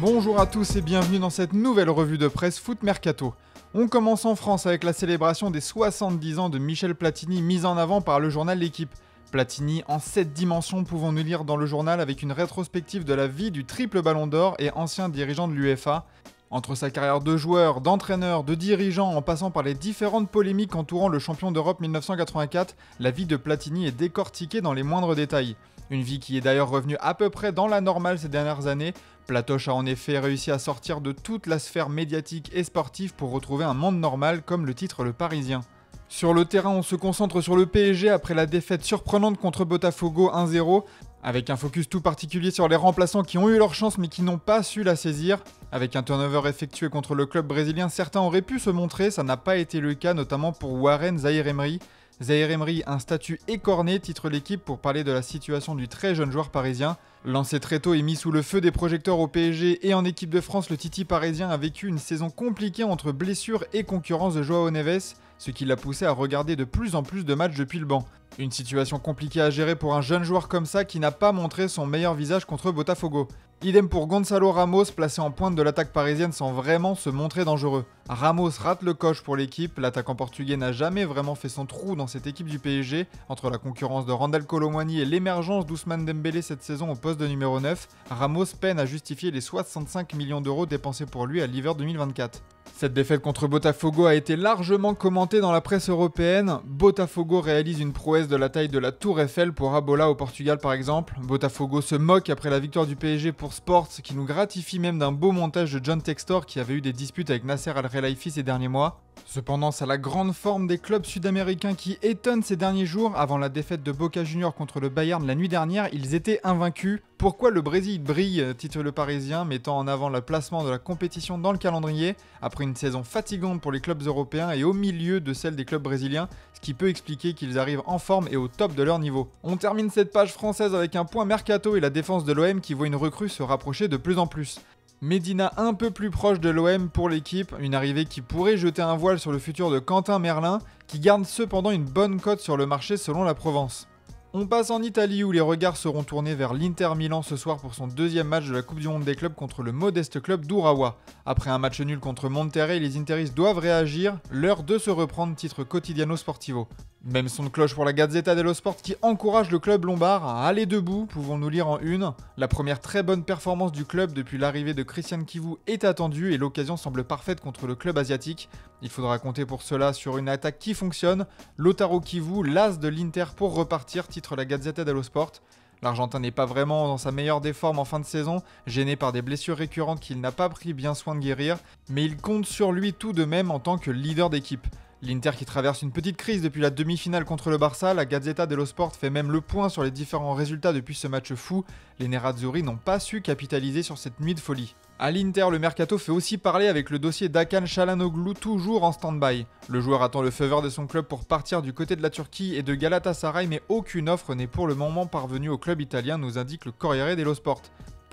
Bonjour à tous et bienvenue dans cette nouvelle revue de presse Foot Mercato. On commence en France avec la célébration des 70 ans de Michel Platini mise en avant par le journal L'Équipe. Platini en 7 dimensions, pouvons-nous lire dans le journal avec une rétrospective de la vie du triple ballon d'or et ancien dirigeant de l'UEFA. Entre sa carrière de joueur, d'entraîneur, de dirigeant, en passant par les différentes polémiques entourant le champion d'Europe 1984, la vie de Platini est décortiquée dans les moindres détails. Une vie qui est d'ailleurs revenue à peu près dans la normale ces dernières années. Platoche a en effet réussi à sortir de toute la sphère médiatique et sportive pour retrouver un monde normal, comme le titre Le Parisien. Sur le terrain, on se concentre sur le PSG après la défaite surprenante contre Botafogo 1-0, avec un focus tout particulier sur les remplaçants qui ont eu leur chance mais qui n'ont pas su la saisir. Avec un turnover effectué contre le club brésilien, certains auraient pu se montrer, ça n'a pas été le cas, notamment pour Warren Zaïre-Emery. Zaïre-Emery, un statut écorné, titre L'Équipe pour parler de la situation du très jeune joueur parisien. Lancé très tôt et mis sous le feu des projecteurs au PSG et en équipe de France, le Titi parisien a vécu une saison compliquée entre blessures et concurrence de Joao Neves, ce qui l'a poussé à regarder de plus en plus de matchs depuis le banc. Une situation compliquée à gérer pour un jeune joueur comme ça qui n'a pas montré son meilleur visage contre Botafogo. Idem pour Gonzalo Ramos, placé en pointe de l'attaque parisienne sans vraiment se montrer dangereux. Ramos rate le coche pour l'équipe, l'attaquant portugais n'a jamais vraiment fait son trou dans cette équipe du PSG. Entre la concurrence de Randal Kolo Muani et l'émergence d'Ousmane Dembélé cette saison au poste de numéro 9, Ramos peine à justifier les 65 millions d'euros dépensés pour lui à l'hiver 2024. Cette défaite contre Botafogo a été largement commentée dans la presse européenne. Botafogo réalise une prouesse de la taille de la Tour Eiffel pour Abola au Portugal par exemple. Botafogo se moque après la victoire du PSG pour Sports, qui nous gratifie même d'un beau montage de John Textor qui avait eu des disputes avec Nasser Al-Khelaifi ces derniers mois. Cependant, c'est la grande forme des clubs sud-américains qui étonne ces derniers jours. Avant la défaite de Boca Juniors contre le Bayern la nuit dernière, ils étaient invaincus. Pourquoi le Brésil brille, titre Le Parisien, mettant en avant le placement de la compétition dans le calendrier, après une saison fatigante pour les clubs européens et au milieu de celle des clubs brésiliens, ce qui peut expliquer qu'ils arrivent en forme et au top de leur niveau. On termine cette page française avec un point mercato et la défense de l'OM qui voit une recrue se rapprocher de plus en plus. Medina un peu plus proche de l'OM pour l'équipe, une arrivée qui pourrait jeter un voile sur le futur de Quentin Merlin, qui garde cependant une bonne cote sur le marché selon la Provence. On passe en Italie où les regards seront tournés vers l'Inter Milan ce soir pour son deuxième match de la Coupe du Monde des clubs contre le modeste club d'Urawa. Après un match nul contre Monterrey, les Interistes doivent réagir, l'heure de se reprendre, titre Quotidiano Sportivo. Même son de cloche pour la Gazzetta dello Sport qui encourage le club lombard à aller debout, pouvons-nous lire en une. La première très bonne performance du club depuis l'arrivée de Christian Chivu est attendue et l'occasion semble parfaite contre le club asiatique. Il faudra compter pour cela sur une attaque qui fonctionne. Lautaro Chivu, l'as de l'Inter pour repartir, titre la Gazzetta dello Sport. L'Argentin n'est pas vraiment dans sa meilleure des formes en fin de saison, gêné par des blessures récurrentes qu'il n'a pas pris bien soin de guérir, mais il compte sur lui tout de même en tant que leader d'équipe. L'Inter qui traverse une petite crise depuis la demi-finale contre le Barça, la Gazzetta dello Sport fait même le point sur les différents résultats depuis ce match fou. Les Nerazzurri n'ont pas su capitaliser sur cette nuit de folie. À l'Inter, le mercato fait aussi parler avec le dossier d'Hakan Çalhanoğlu toujours en stand-by. Le joueur attend le feu vert de son club pour partir du côté de la Turquie et de Galatasaray, mais aucune offre n'est pour le moment parvenue au club italien, nous indique le Corriere dello Sport.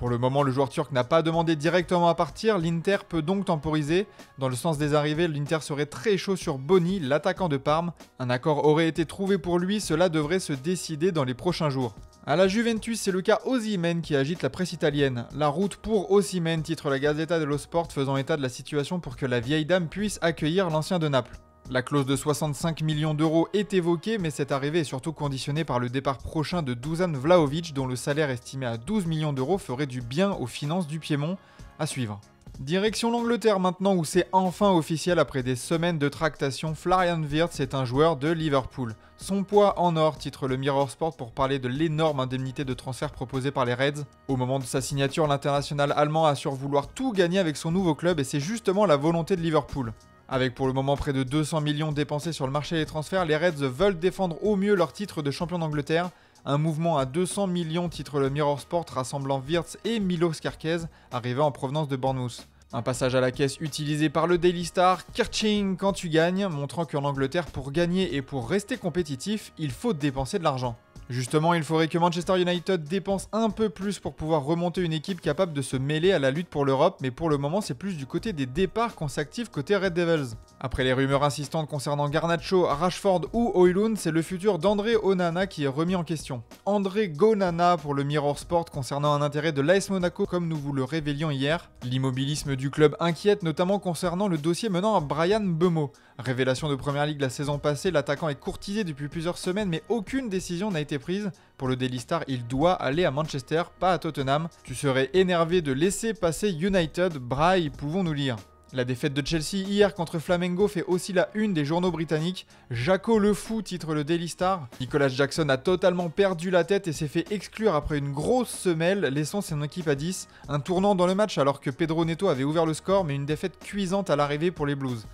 Pour le moment, le joueur turc n'a pas demandé directement à partir, l'Inter peut donc temporiser. Dans le sens des arrivées, l'Inter serait très chaud sur Boni, l'attaquant de Parme. Un accord aurait été trouvé pour lui, cela devrait se décider dans les prochains jours. À la Juventus, c'est le cas Osimhen qui agite la presse italienne. La route pour Osimhen, titre la Gazzetta dello Sport, faisant état de la situation pour que la vieille dame puisse accueillir l'ancien de Naples. La clause de 65 millions d'euros est évoquée, mais cette arrivée est surtout conditionnée par le départ prochain de Dusan Vlahovic, dont le salaire estimé à 12 millions d'euros ferait du bien aux finances du Piémont. À suivre. Direction l'Angleterre maintenant où c'est enfin officiel après des semaines de tractation, Florian Wirtz est un joueur de Liverpool. Son poids en or, titre le Mirror Sport pour parler de l'énorme indemnité de transfert proposée par les Reds. Au moment de sa signature, l'international allemand assure vouloir tout gagner avec son nouveau club et c'est justement la volonté de Liverpool. Avec pour le moment près de 200 millions dépensés sur le marché des transferts, les Reds veulent défendre au mieux leur titre de champion d'Angleterre. Un mouvement à 200 millions, titre le Mirror Sport, rassemblant Wirtz et Milos Kerkez, arrivés en provenance de Bournemouth. Un passage à la caisse utilisé par le Daily Star, Kirching quand tu gagnes, montrant qu'en Angleterre, pour gagner et pour rester compétitif, il faut dépenser de l'argent. Justement, il faudrait que Manchester United dépense un peu plus pour pouvoir remonter une équipe capable de se mêler à la lutte pour l'Europe, mais pour le moment c'est plus du côté des départs qu'on s'active côté Red Devils. Après les rumeurs insistantes concernant Garnacho, Rashford ou Højlund, c'est le futur d'André Onana qui est remis en question. André Gonana pour le Mirror Sport concernant un intérêt de l'AS Monaco comme nous vous le révélions hier. L'immobilisme du club inquiète notamment concernant le dossier menant à Bryan Mbeumo. Révélation de Première Ligue la saison passée, l'attaquant est courtisé depuis plusieurs semaines mais aucune décision n'a été prise. Pour le Daily Star, il doit aller à Manchester, pas à Tottenham. Tu serais énervé de laisser passer United, Braille, pouvons-nous lire. La défaite de Chelsea hier contre Flamengo fait aussi la une des journaux britanniques. Jaco le fou titre le Daily Star. Nicolas Jackson a totalement perdu la tête et s'est fait exclure après une grosse semelle, laissant son équipe à 10. Un tournant dans le match alors que Pedro Neto avait ouvert le score, mais une défaite cuisante à l'arrivée pour les Blues.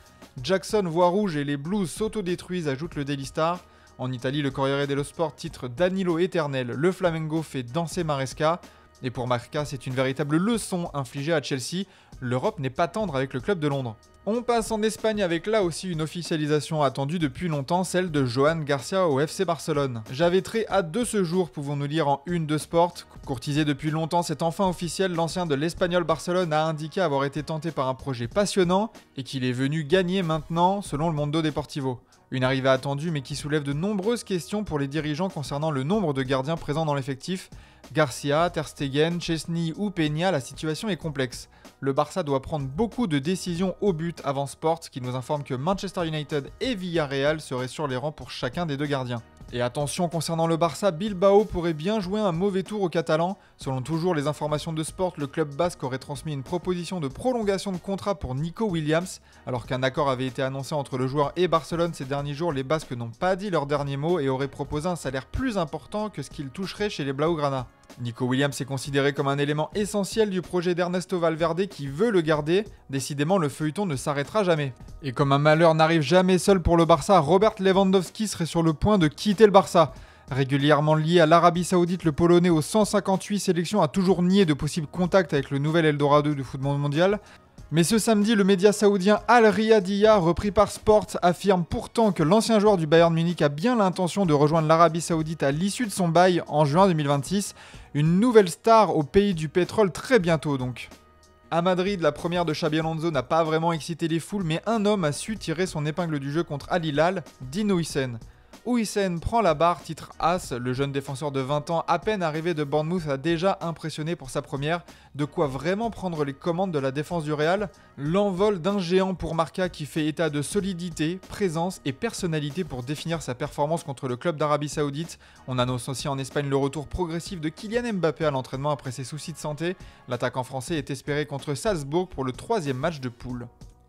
Jackson voit rouge et les Blues s'autodétruisent, ajoute le Daily Star. En Italie, le Corriere dello Sport titre Danilo éternel, le Flamengo fait danser Maresca. Et pour Marca, c'est une véritable leçon infligée à Chelsea. L'Europe n'est pas tendre avec le club de Londres. On passe en Espagne avec là aussi une officialisation attendue depuis longtemps, celle de Joan Garcia au FC Barcelone. J'avais très hâte de ce jour, pouvons-nous lire en une de Sport. Courtisé depuis longtemps, c'est enfin officiel, l'ancien de l'Espagnol Barcelone a indiqué avoir été tenté par un projet passionnant et qu'il est venu gagner maintenant, selon le Mundo Deportivo. Une arrivée attendue mais qui soulève de nombreuses questions pour les dirigeants concernant le nombre de gardiens présents dans l'effectif. Garcia, Ter Stegen, Chesney ou Peña, la situation est complexe. Le Barça doit prendre beaucoup de décisions au but avant Sport, qui nous informe que Manchester United et Villarreal seraient sur les rangs pour chacun des deux gardiens. Et attention, concernant le Barça, Bilbao pourrait bien jouer un mauvais tour aux Catalans. Selon toujours les informations de Sport, le club basque aurait transmis une proposition de prolongation de contrat pour Nico Williams. Alors qu'un accord avait été annoncé entre le joueur et Barcelone ces derniers jours, les Basques n'ont pas dit leur dernier mot et auraient proposé un salaire plus important que ce qu'ils toucheraient chez les Blaugrana. Nico Williams est considéré comme un élément essentiel du projet d'Ernesto Valverde qui veut le garder. Décidément, le feuilleton ne s'arrêtera jamais. Et comme un malheur n'arrive jamais seul pour le Barça, Robert Lewandowski serait sur le point de quitter le Barça. Régulièrement lié à l'Arabie Saoudite, le Polonais aux 158 sélections a toujours nié de possibles contacts avec le nouvel Eldorado du football mondial. Mais ce samedi, le média saoudien Al Riyadiyya, repris par Sport, affirme pourtant que l'ancien joueur du Bayern Munich a bien l'intention de rejoindre l'Arabie Saoudite à l'issue de son bail en juin 2026. Une nouvelle star au pays du pétrole très bientôt donc. À Madrid, la première de Xabi Alonso n'a pas vraiment excité les foules, mais un homme a su tirer son épingle du jeu contre Al Hilal, Dino Hüseyin. Hüseyin prend la barre, titre As, le jeune défenseur de 20 ans à peine arrivé de Bournemouth a déjà impressionné pour sa première, de quoi vraiment prendre les commandes de la défense du Real. L'envol d'un géant pour Marca qui fait état de solidité, présence et personnalité pour définir sa performance contre le club d'Arabie Saoudite. On annonce aussi en Espagne le retour progressif de Kylian Mbappé à l'entraînement après ses soucis de santé. L'attaquant français est espéré contre Salzbourg pour le 3e match de poule.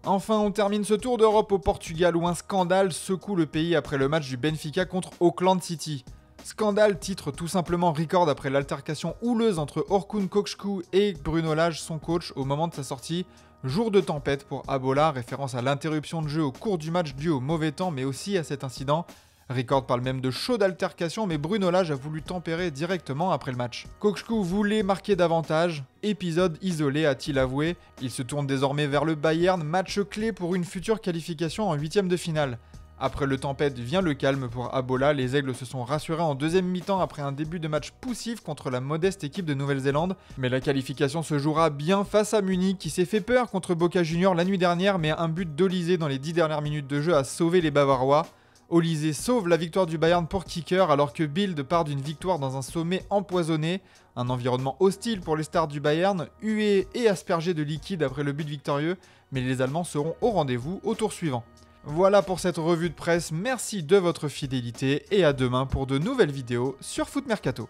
Enfin, on termine ce tour d'Europe au Portugal où un scandale secoue le pays après le match du Benfica contre Auckland City. Scandale titre tout simplement record après l'altercation houleuse entre Orkun Kökçü et Bruno Lage, son coach, au moment de sa sortie. Jour de tempête pour Abola, référence à l'interruption de jeu au cours du match due au mauvais temps mais aussi à cet incident. Ricord parle même de chaude altercation, mais Bruno Lage a voulu tempérer directement après le match. Kökçü voulait marquer davantage. Épisode isolé, a-t-il avoué. Il se tourne désormais vers le Bayern, match clé pour une future qualification en 8e de finale. Après le tempête vient le calme pour Abola, les Aigles se sont rassurés en deuxième mi-temps après un début de match poussif contre la modeste équipe de Nouvelle-Zélande. Mais la qualification se jouera bien face à Munich qui s'est fait peur contre Boca Juniors la nuit dernière, mais un but d'Olysée dans les 10 dernières minutes de jeu a sauvé les Bavarois. Olysée sauve la victoire du Bayern pour Kicker alors que Bild part d'une victoire dans un sommet empoisonné. Un environnement hostile pour les stars du Bayern, hués et aspergés de liquide après le but victorieux, mais les Allemands seront au rendez-vous au tour suivant. Voilà pour cette revue de presse, merci de votre fidélité et à demain pour de nouvelles vidéos sur Foot Mercato.